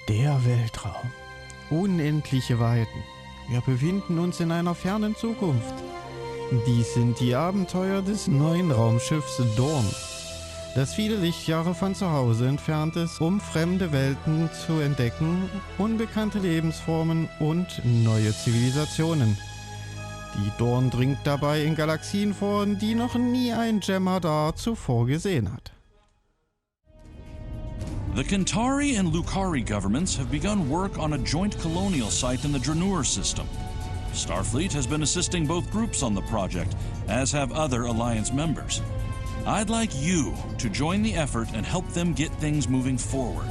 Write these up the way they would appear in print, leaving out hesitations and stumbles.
Der Weltraum. Unendliche Weiten. Wir befinden uns in einer fernen Zukunft. Dies sind die Abenteuer des neuen Raumschiffs Dawn, das viele Lichtjahre von zu Hause entfernt ist, um fremde Welten zu entdecken, unbekannte Lebensformen und neue Zivilisationen. Die Dawn dringt dabei in Galaxien vor, die noch nie ein Jem'Hadar zuvor gesehen hat. The Kentari and Lukari governments have begun work on a joint colonial site in the Draenor system. Starfleet has been assisting both groups on the project, as have other Alliance members. I'd like you to join the effort and help them get things moving forward.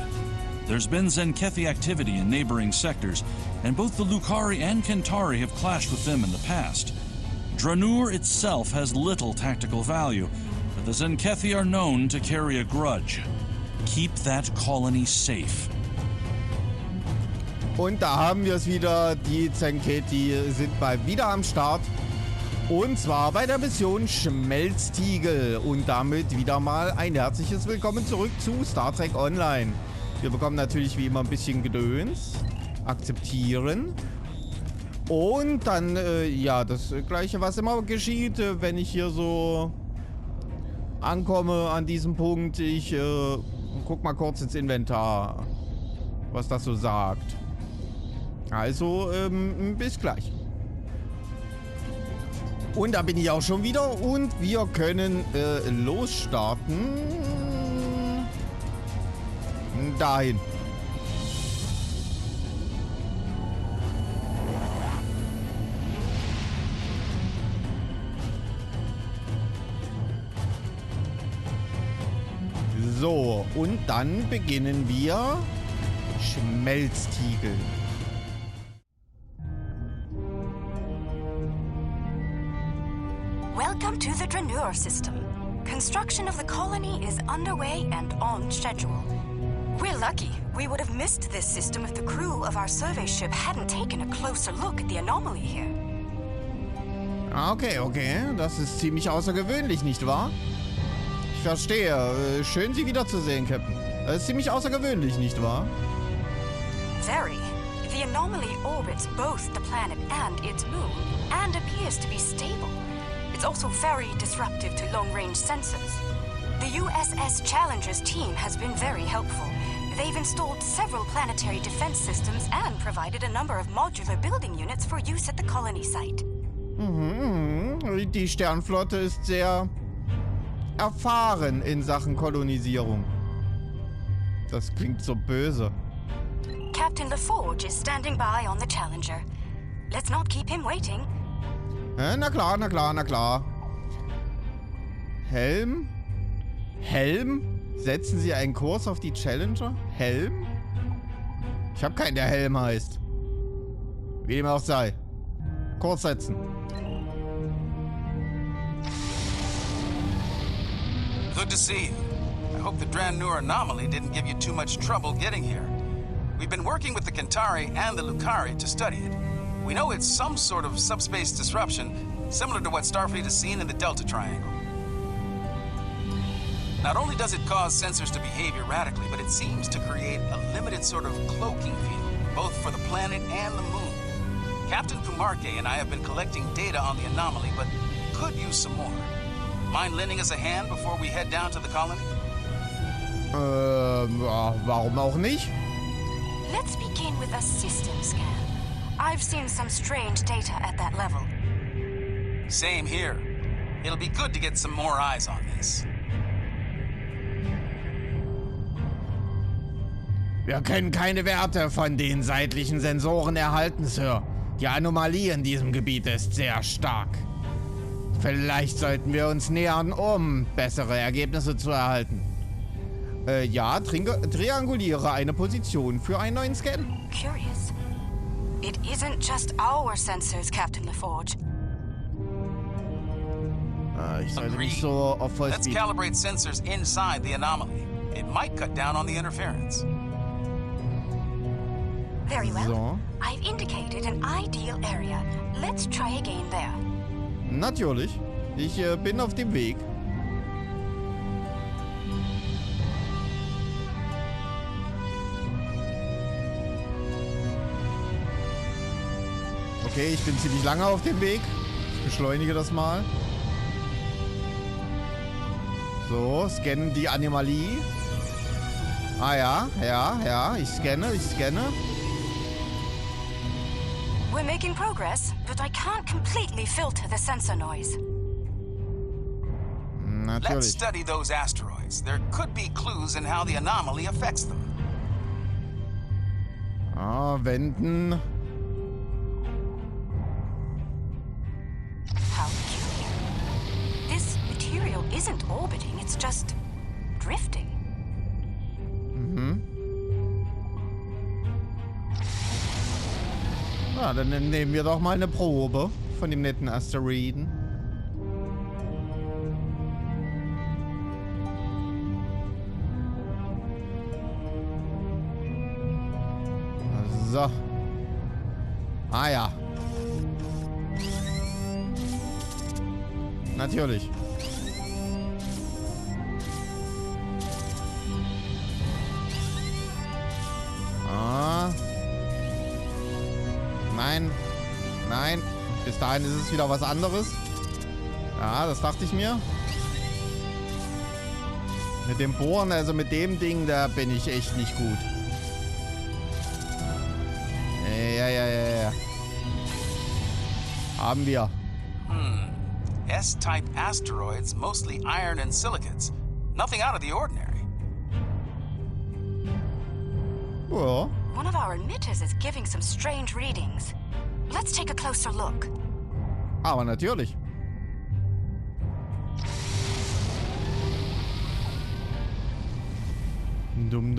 There's been Zenkethi activity in neighboring sectors, and both the Lukari and Kentari have clashed with them in the past. Draenor itself has little tactical value, but the Zenkethi are known to carry a grudge. Keep that colony safe. Und da haben wir es wieder, die Zenkethi sind mal wieder am Start. Und zwar bei der Mission Schmelztiegel. Und damit wieder mal ein herzliches Willkommen zurück zu Star Trek Online. Wir bekommen natürlich wie immer ein bisschen Gedöns. Akzeptieren. Und dann, ja, das Gleiche, was immer geschieht, wenn ich hier so ankomme an diesem Punkt. Ich guck mal kurz ins Inventar, was das so sagt. Also, bis gleich. Und da bin ich auch schon wieder und wir können losstarten. Dahin. So, und dann beginnen wir Schmelztiegel. Welcome to the Draenor system. Construction of the colony is underway and on schedule. We're lucky. We would have missed this system if the crew of our survey ship hadn't taken a closer look at the anomaly here. Okay, okay. Das ist ziemlich außergewöhnlich, nicht wahr? Ich verstehe. Schön, Sie wiederzusehen, Captain. Das ist ziemlich außergewöhnlich, nicht wahr? Very. The anomaly orbits both the planet and its moon, and appears to be stable. It's also very disruptive to long-range sensors. The USS Challenger's team has been very helpful. They've installed several planetary defense systems and provided a number of modular building units for use at the colony site. Die Sternflotte ist sehr erfahren in Sachen Kolonisierung. Das klingt so böse. Captain LaForge is standing by on the Challenger. Let's not keep him waiting. Na klar, na klar, na klar. Helm? Helm? Setzen Sie einen Kurs auf die Challenger? Helm? Ich habe keinen, der Helm heißt. Wie dem auch sei. Kurs setzen. Good to see you. I hope the Draenor anomaly didn't give you too much trouble getting here. We've been working with the Kentari and the Lukari to study it. We know it's some sort of subspace disruption, similar to what Starfleet has seen in the Delta Triangle. Not only does it cause sensors to behave erratically, but it seems to create a limited sort of cloaking field, both for the planet and the moon. Captain Kumarke and I have been collecting data on the anomaly, but could use some more. Mind lending us a hand before we head down to the colony? Warum auch nicht? Let's begin with a system scan. I've seen some strange data at that level. Same here. It'll be good to get some more eyes on this. Wir können keine Werte von den seitlichen Sensoren erhalten, Sir. Die Anomalie in diesem Gebiet ist sehr stark. Vielleicht sollten wir uns nähern, um bessere Ergebnisse zu erhalten. Ja, trianguliere eine Position für einen neuen Scan. Curious. It isn't just our sensors, Captain LaForge. Ich sollte nicht so auf Let's Vollspeed. calibrate sensors inside the anomaly. It might cut down on the interference. Very well. So. I've indicated an ideal area. Let's try again there. Natürlich. Ich bin auf dem Weg. Okay, ich bin ziemlich lange auf dem Weg. Ich beschleunige das mal. So, scannen die Anomalie. Ah ja, ja, ich scanne. We're making progress, but I can't completely filter the sensor noise. Let's Natürlich. study those asteroids. There could be clues in how the anomaly affects them. Ah, wenden. How peculiar. This material isn't orbiting, it's just drifting. Ja, dann nehmen wir doch mal eine Probe von dem netten Asteroiden. So. Ah ja. Natürlich. Ah. Nein. Nein. Bis dahin ist es wieder was anderes. Ja, das dachte ich mir. Mit dem Bohren, also mit dem Ding, da bin ich echt nicht gut. Ja. Haben wir. S-type asteroids, mostly iron and silicates. Nothing out of the ordinary. Ja. One of our emitters is giving some strange readings. Let's take a closer look. Aber natürlich. Dumm.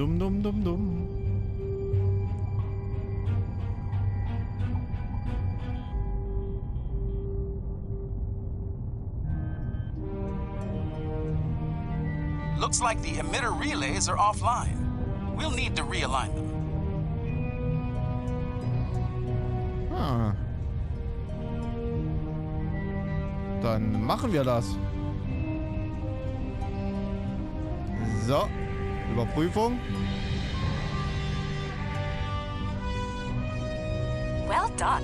Looks like the emitter relays are offline. We'll need to realign them. Ah. Dann machen wir das. So. Überprüfung. Well done.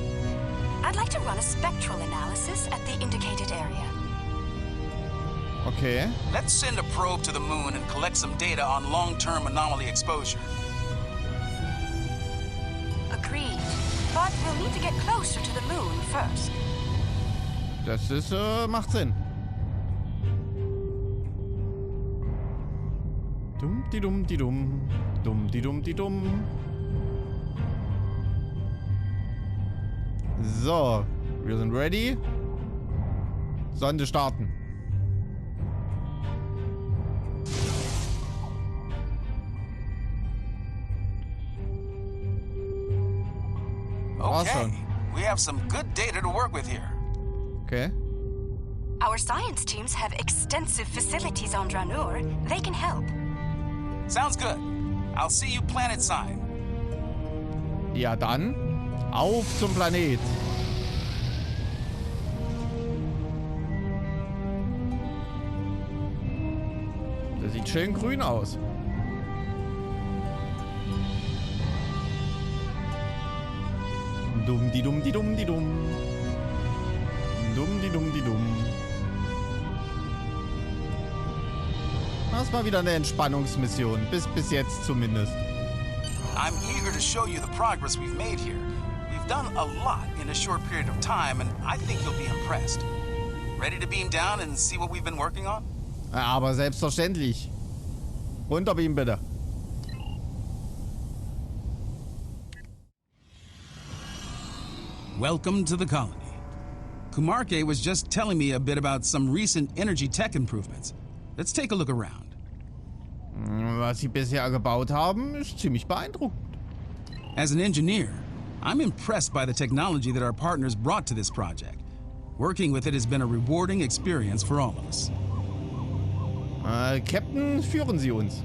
I'd like to run a spectral analysis at the indicated area. Okay. Let's send a probe to the moon and collect some data on long-term anomaly exposure. Agreed. But we'll need to get closer to the moon first. Das ist, macht Sinn. Dumm. So, wir sind ready. Sonde starten. Okay, we have some good data to work with here. Okay. Our science teams have extensive facilities on Dranur. They can help. Sounds good. I'll see you planet sign. Ja, dann auf zum Planet. Das sieht schön grün aus. Dumm. Das war wieder eine Entspannungsmission. Bis jetzt zumindest. I'm eager to show you the progress we've made here. We've done a lot in a short period of time, and I think you'll be impressed. Ready to beam down and see what we've been working on? Aber selbstverständlich. Runterbeamen bitte. Welcome to the colony. Kumarke was just telling me a bit about some recent energy tech improvements. Let's take a look around. Was sie bisher gebaut haben, ist ziemlich beeindruckend. As an engineer, I'm impressed by the technology that our partners brought to this project. Working with it has been a rewarding experience for all of us. Captain, führen Sie uns.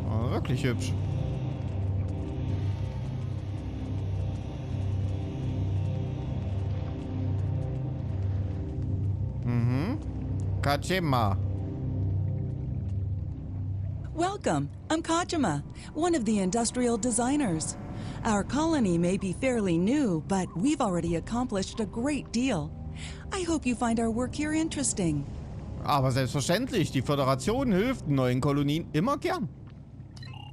Oh, wirklich hübsch. Kachema. Welcome. I'm Kajima, one of the industrial designers. Our colony may be fairly new, but we've already accomplished a great deal. I hope you find our work here interesting. Aber selbstverständlich, die Föderation hilft neuen Kolonien immer gern.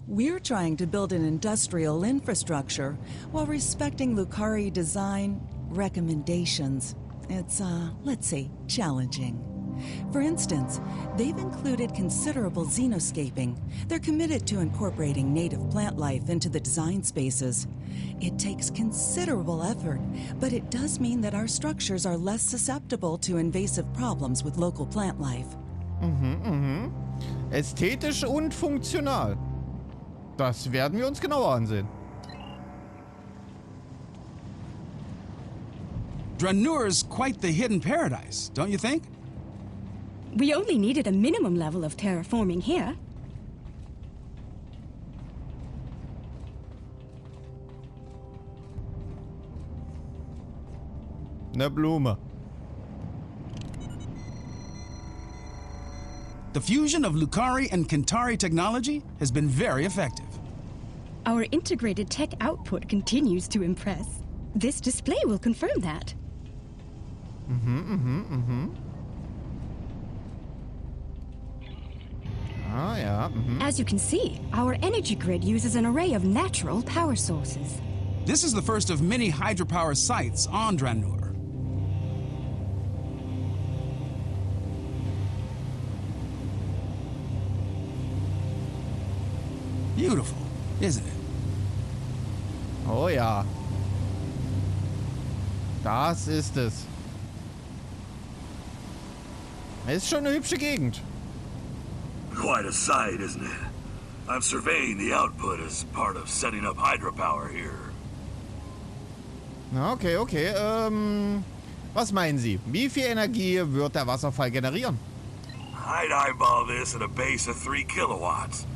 We're trying to build an industrial infrastructure while respecting Lucari design recommendations. It's, let's say, challenging. For instance, they've included considerable xenoscaping. They're committed to incorporating native plant life into the design spaces. It takes considerable effort, but it does mean that our structures are less susceptible to invasive problems with local plant life. Ästhetisch und funktional. Das werden wir uns genauer ansehen. Dranure's quite the hidden paradise, don't you think? We only needed a minimum level of terraforming here. Ne Blume. The fusion of Lucari and Kentari technology has been very effective. Our integrated tech output continues to impress. This display will confirm that. Ah ja. As you can see, our energy grid uses an array of natural power sources. This is the first of many hydropower sites on Dranur. Beautiful, isn't it? Oh ja. Das ist es. Ist schon eine hübsche Gegend. Quite a sight, isn't it? I'm surveying the output as part of setting up hydropower here. Okay, okay. Was meinen Sie? Wie viel Energie wird der Wasserfall generieren? I'd eyeball this at a base of 3 kilowatts,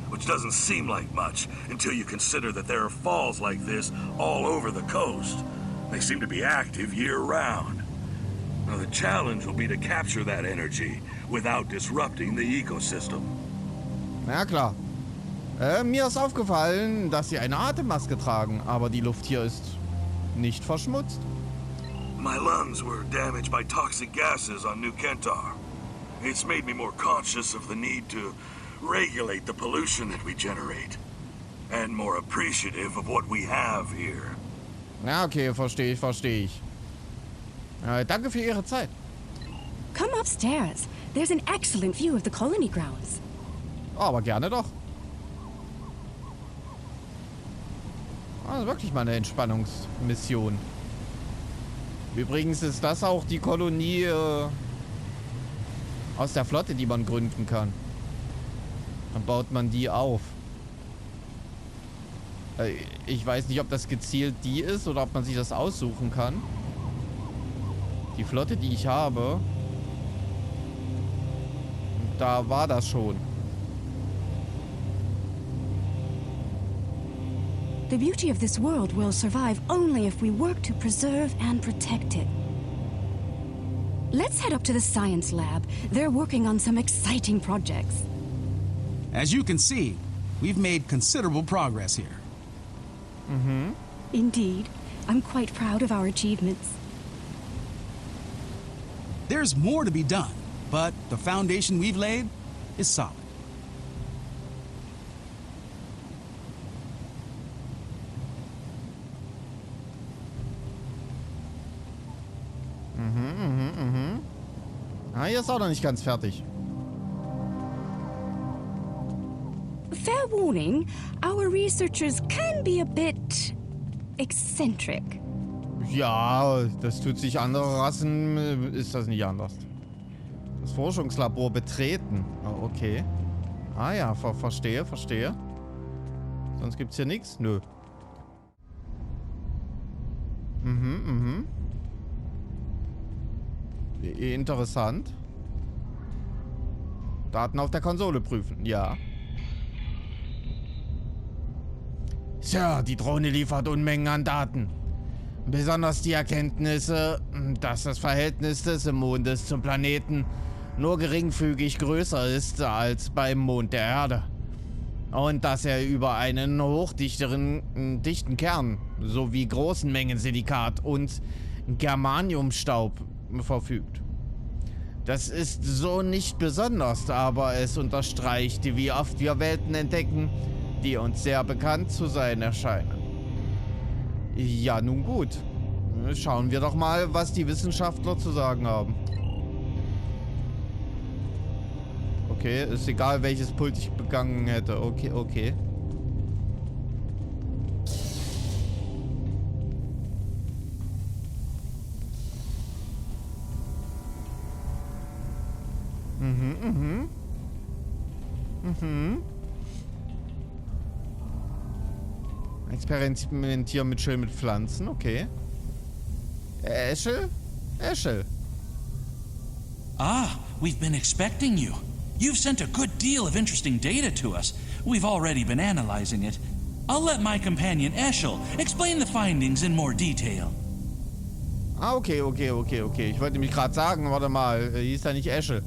which doesn't seem like much until you consider that there are falls like this all over the coast. They seem to be active year-round. Now the challenge will be to capture that energy without disrupting the ecosystem. Na klar. Mir ist aufgefallen, dass Sie eine Atemmaske tragen, aber die Luft hier ist nicht verschmutzt. My lungs were damaged by toxic gases on New Kentar. It's made me more conscious of the need to regulate the pollution that we generate. And more appreciative of what we have here. Ja, okay, verstehe ich. Danke für Ihre Zeit. Come upstairs. There's an excellent view of the colony grounds. Aber gerne doch. Also wirklich mal eine Entspannungsmission. Übrigens ist das auch die Kolonie aus der Flotte, die man gründen kann. Dann baut man die auf. Ich weiß nicht, ob das gezielt die ist oder ob man sich das aussuchen kann. Die Flotte, die ich habe, da war das schon. The beauty of this world will survive only if we work to preserve and protect it. Let's head up to the science lab. They're working on some exciting projects. As you can see, we've made considerable progress here. Indeed. I'm quite proud of our achievements. There's more to be done, but the foundation we've laid is solid. Ah, hier ist auch noch nicht ganz fertig. Fair warning, our researchers can be a bit eccentric. Ja, das tut sich andere Rassen, ist das nicht anders. Das Forschungslabor betreten. Oh, okay. Ah ja, verstehe. Sonst gibt's hier nichts? Nö. Interessant. Daten auf der Konsole prüfen. Ja. Sir, die Drohne liefert Unmengen an Daten. Besonders die Erkenntnisse, dass das Verhältnis des Mondes zum Planeten nur geringfügig größer ist als beim Mond der Erde. Und dass er über einen dichten Kern sowie großen Mengen Silikat und Germaniumstaub verfügt. Das ist so nicht besonders, aber es unterstreicht, wie oft wir Welten entdecken, die uns sehr bekannt zu sein erscheinen. Ja, nun gut. Schauen wir doch mal, was die Wissenschaftler zu sagen haben. Okay, ist egal, welches Pult ich begangen hätte. Okay, okay. Experimentieren mit Pflanzen, okay. Eschel? Eschel. Ah, we've been expecting you. You've sent a good deal of interesting data to us. We've already been analyzing it. I'll let my companion Eschel explain the findings in more detail. Ah, okay. Ich wollte nämlich gerade sagen, warte mal, hieß da nicht Eschel.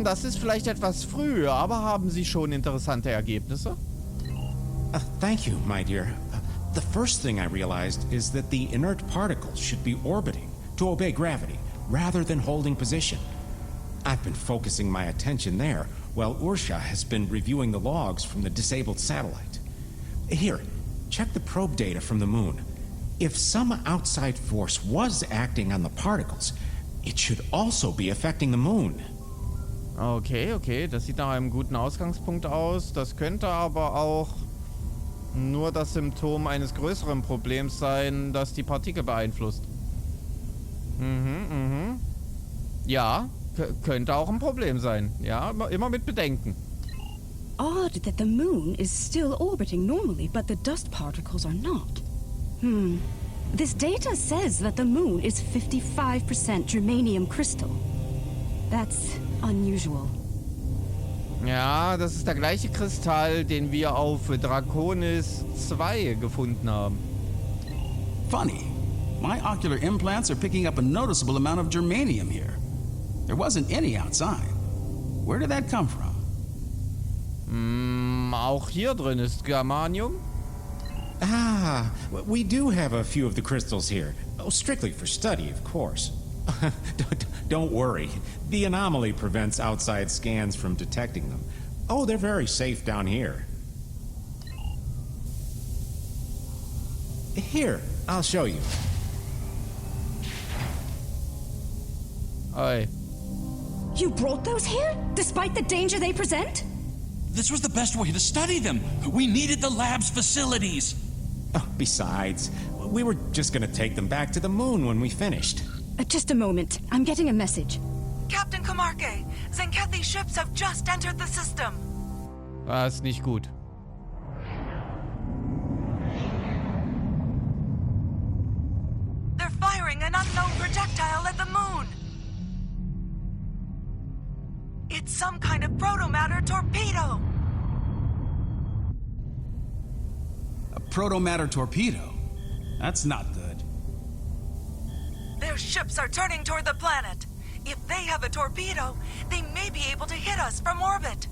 Das ist vielleicht etwas früh, aber haben Sie schon interessante Ergebnisse? Thank you, my dear. The first thing I realized is that the inert particles should be orbiting to obey gravity, rather than holding position. I've been focusing my attention there, while Ursha has been reviewing the logs from the disabled satellite. Here, check the probe data from the moon. If some outside force was acting on the particles, it should also be affecting the moon. Okay, das sieht nach einem guten Ausgangspunkt aus. Das könnte aber auch nur das Symptom eines größeren Problems sein, das die Partikel beeinflusst. Ja, könnte auch ein Problem sein. Ja, immer mit Bedenken. Odd that the moon is still orbiting normally, but the dust particles are not. This data says that the moon is 55% germanium crystal. That's unusual. Ja, das ist der gleiche Kristall, den wir auf Draconis 2 gefunden haben. Funny. My ocular implants are picking up a noticeable amount of germanium here. There wasn't any outside. Where did that come from? Auch hier drin ist Germanium. Ah, we do have a few of the crystals here. Oh, strictly for study, of course. Don't worry. The anomaly prevents outside scans from detecting them. Oh, they're very safe down here. Here, I'll show you. Oi. You brought those here, despite the danger they present? This was the best way to study them. We needed the lab's facilities. Oh, besides, we were just gonna take them back to the moon when we finished. Just a moment. I'm getting a message. Captain Kamarke, Zenkethi's ships have just entered the system. Das ist nicht gut. They're firing an unknown projectile at the moon. It's some kind of protomatter torpedo. A protomatter torpedo? That's not good. Their ships are turning toward the planet. If they have a torpedo, they may be able to hit us from orbit.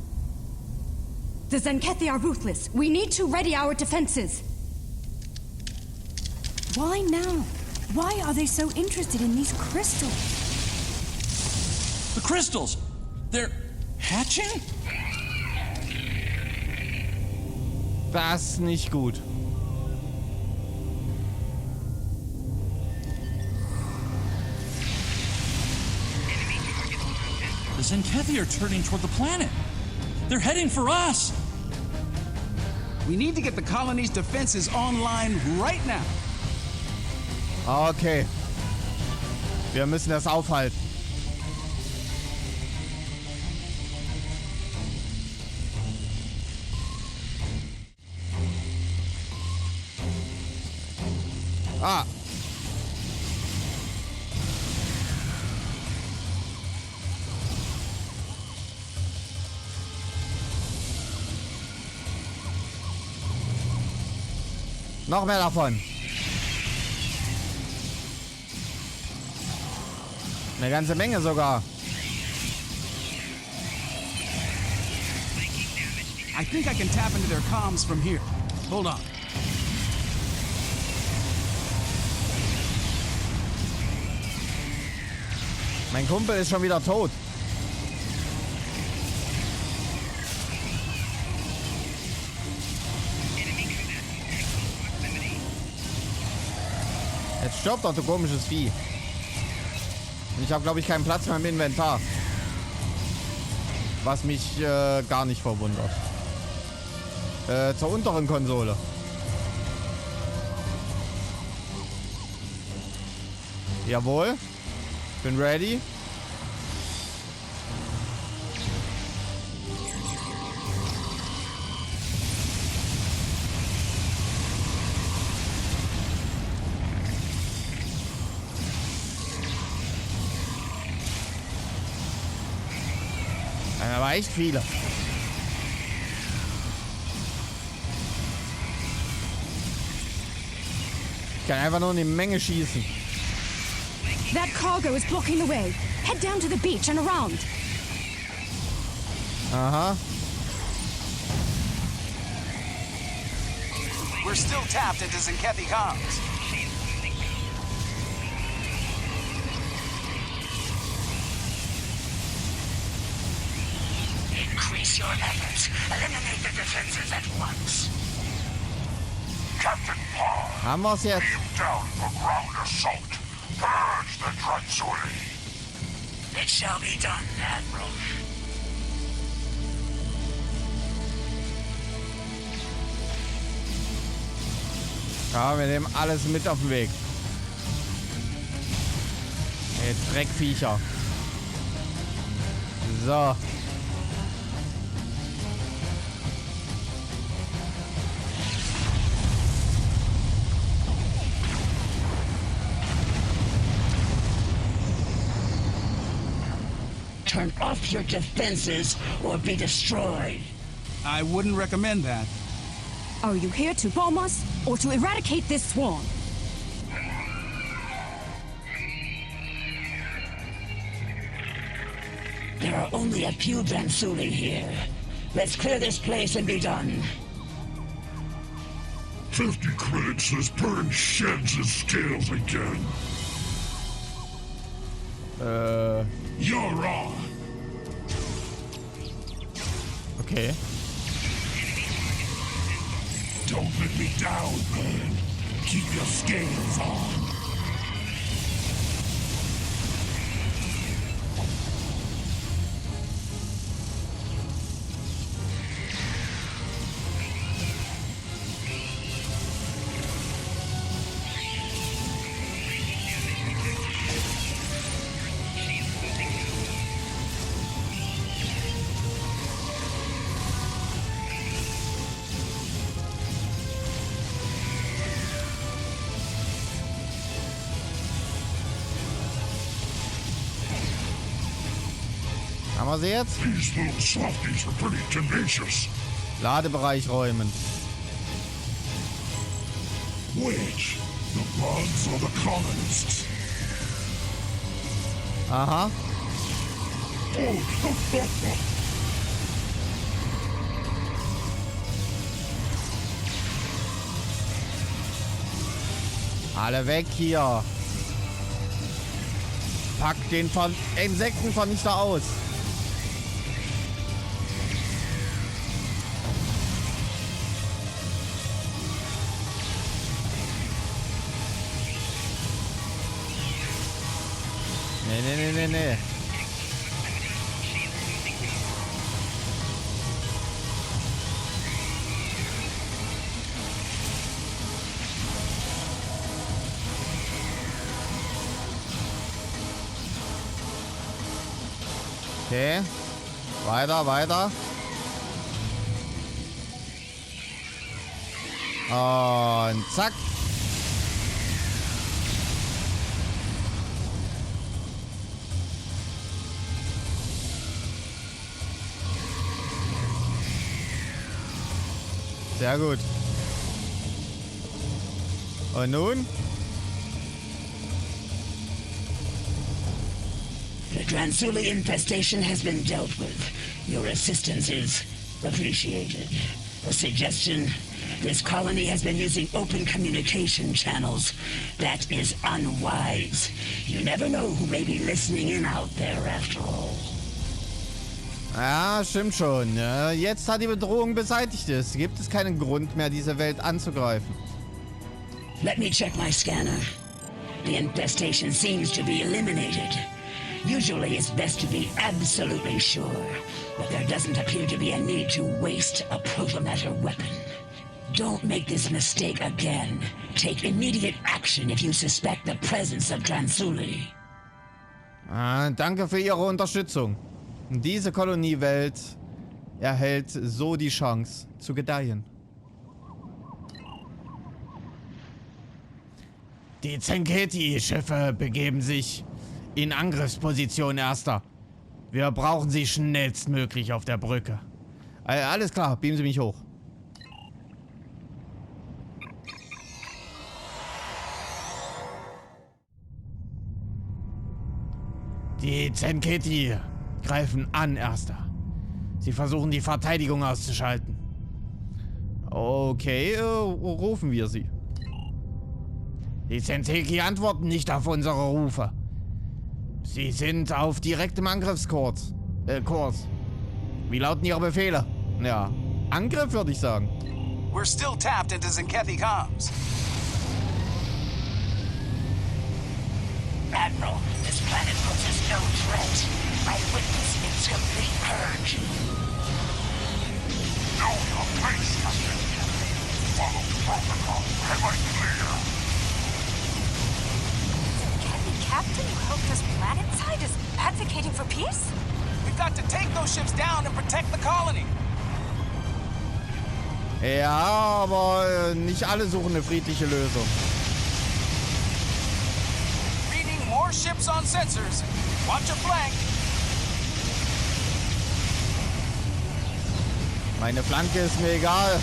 The Zenkethi are ruthless. We need to ready our defenses. Why now? Why are they so interested in these crystals? The crystals! They're hatching? Das ist nicht gut. The Zenkethi are turning toward the planet. They're heading for us. We need to get the colony's defenses online right now. Okay. Wir müssen das aufhalten. Ah. Noch mehr davon. Eine ganze Menge sogar. I think I can tap into their comms from here. Hold on. Mein Kumpel ist schon wieder tot. Jetzt stirbt doch, du komisches Vieh. Und ich habe, glaube ich, keinen Platz mehr im Inventar. Was mich gar nicht verwundert. Zur unteren Konsole. Jawohl. Bin ready. Aber echt viele. Ich kann einfach nur eine Menge schießen. That cargo is blocking the way. Head down to the beach and around. Aha. We're still tapped into Zinkethi comms. Increase your efforts. Eliminate the defenses at once. Captain Paul. Haben wir's jetzt? Beam down for ground assault. Purge the Grenzen. It shall be done, Admiral. Ja, wir nehmen alles mit auf den Weg. Ey, Dreckviecher. So. Turn off your defenses or be destroyed. I wouldn't recommend that. Are you here to bomb us or to eradicate this swarm? There are only a few Dransuli here. Let's clear this place and be done. 50 credits has burned sheds and scales again. You're on. Okay. Don't let me down, man. Keep your scales on. Haben wir sie jetzt? These little softies are pretty tenacious. Ladebereich räumen. Which? The bugs or the colonists? Aha. Alle weg hier. Pack den Insektenvernichter aus. Nee. Okay. Weiter. Und zack. Sehr gut. Und nun? The Dransuli infestation has been dealt with. Your assistance is Appreciated. A suggestion? This colony has been using open communication channels. That is unwise. You never know who may be listening in out there after all. Ja, stimmt schon. Jetzt hat die Bedrohung beseitigt ist. Gibt es keinen Grund mehr, diese Welt anzugreifen. Let me check my scanner. The infestation seems to be eliminated. Usually it's best to be absolutely sure, but there doesn't appear to be a need to waste a protomatter weapon. Don't make this mistake again. Take immediate action if you suspect the presence of Transuli. Danke für Ihre Unterstützung. Diese Koloniewelt erhält so die Chance zu gedeihen. Die Zenketi-Schiffe begeben sich in Angriffsposition, Erster. Wir brauchen sie schnellstmöglich auf der Brücke. Alles klar, beamen Sie mich hoch. Die Zenketi greifen an, Erster. Sie versuchen, die Verteidigung auszuschalten. Okay, rufen wir sie. Die Zenketi antworten nicht auf unsere Rufe. Sie sind auf direktem Angriffskurs. Kurs. Wie lauten Ihre Befehle? Ja, Angriff würde ich sagen. We're still tapped into Zenketi comms. Admiral, this planet poses no threat. I witness its complete purge. Know your place, Captain. Follow protocol. Am I clear? The captain who helped us planetside is advocating for peace? We've got to take those ships down and protect the colony. Ja, aber nicht alle suchen eine friedliche Lösung. Reading more ships on sensors. Watch your flank. Meine Flanke ist mir egal.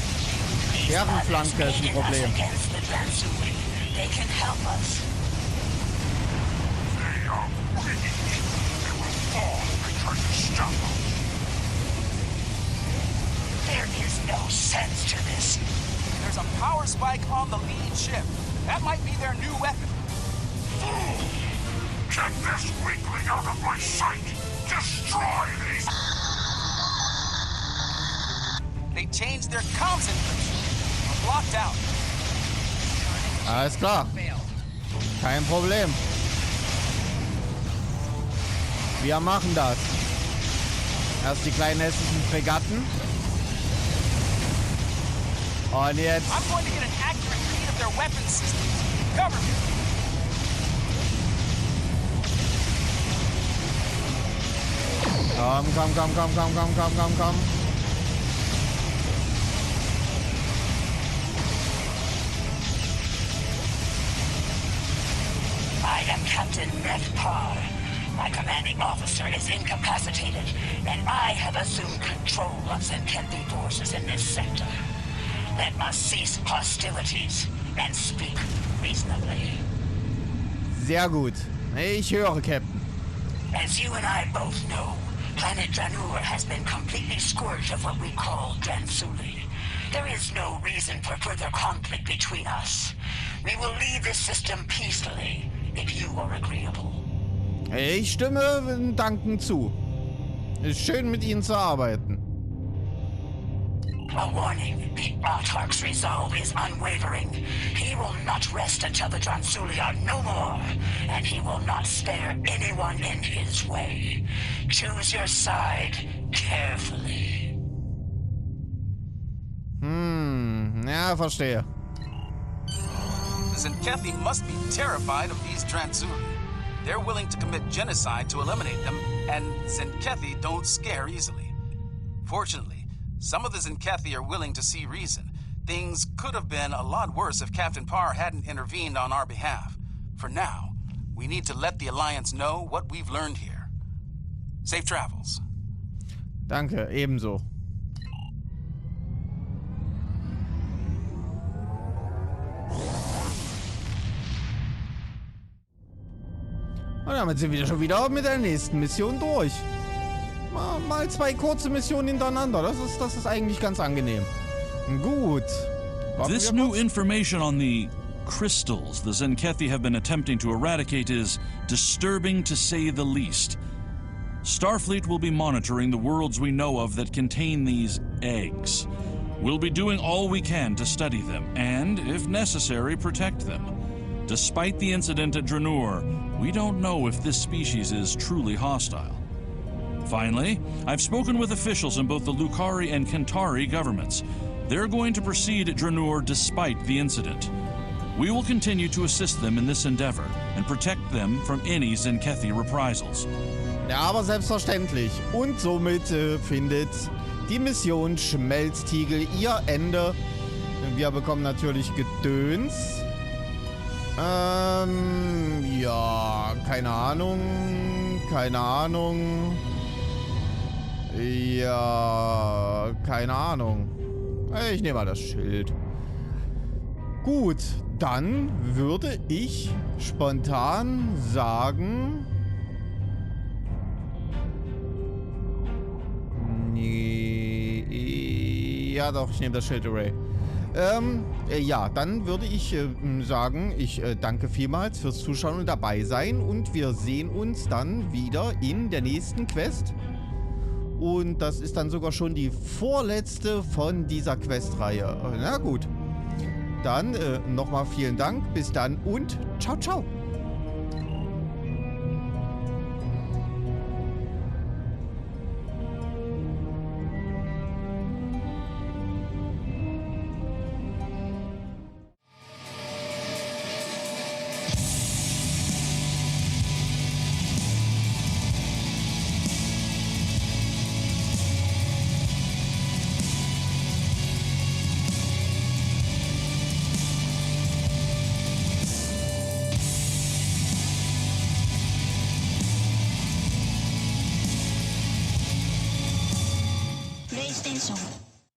Deren Flanke ist ein Problem. They can help us. They are weak. They will fall if we try to stop them. There is no sense to this. There's a power spike on the lead ship. That might be their new weapon. Get this weakling out of my sight! Destroy these! They changed their comms encryption. We're blocked out. Alles klar. Kein Problem. Wir machen das. Erst die kleinen hässlichen Fregatten. Und jetzt... I'm going to get an accurate read of their weapon systems. Cover me. Komm. I am Captain Parr. My commanding officer is incapacitated, and I have assumed control of Zenketi forces in this sector. Let us cease hostilities and speak reasonably. Sehr gut. Ich höre, Captain. As you and I both know, planet Dranur has been completely scourged of what we call Transuli. There is no reason for further conflict between us. We will leave this system peacefully, if you are agreeable. Ich stimme dankend zu. Ist schön, mit Ihnen zu arbeiten. A warning, the Autarch's resolve is unwavering. He will not rest until the Transuli are no more, and he will not spare anyone in his way. Choose your side carefully. Ja, verstehe. The Zenketi must be terrified of these Transuli. They're willing to commit genocide to eliminate them, and Zenketi don't scare easily. Fortunately, some of the Zenketi are willing to see reason. Things could have been a lot worse if Captain Parr hadn't intervened on our behalf. For now, we need to let the Alliance know what we've learned here. Safe travels. Danke, ebenso. Und damit sind wir schon wieder mit der nächsten Mission durch. Mal 2 kurze Missionen hintereinander. Das ist eigentlich ganz angenehm. Gut. This new information on the crystals the Zenkethi have been attempting to eradicate is disturbing to say the least. Starfleet will be monitoring the worlds we know of that contain these eggs. We'll be doing all we can to study them and, if necessary, protect them. Despite the incident at Dranur, we don't know if this species is truly hostile. Finally, I've spoken with officials in both the Lukari and Kentari governments. They're going to proceed at Dranur despite the incident. We will continue to assist them in this endeavor and protect them from any Zenkethi reprisals. Ja, aber selbstverständlich. Und somit findet die Mission Schmelztiegel ihr Ende. Wir bekommen natürlich Gedöns. Ja, keine Ahnung. Ja, keine Ahnung. Ich nehme mal das Schild. Gut, dann würde ich spontan sagen... Ja doch, ich nehme das Schild Array. Ja, dann würde ich sagen, ich danke vielmals fürs Zuschauen und dabei sein und wir sehen uns dann wieder in der nächsten Quest. Und das ist dann sogar schon die vorletzte von dieser Questreihe. Na gut. Dann nochmal vielen Dank, bis dann und ciao, ciao. PlayStation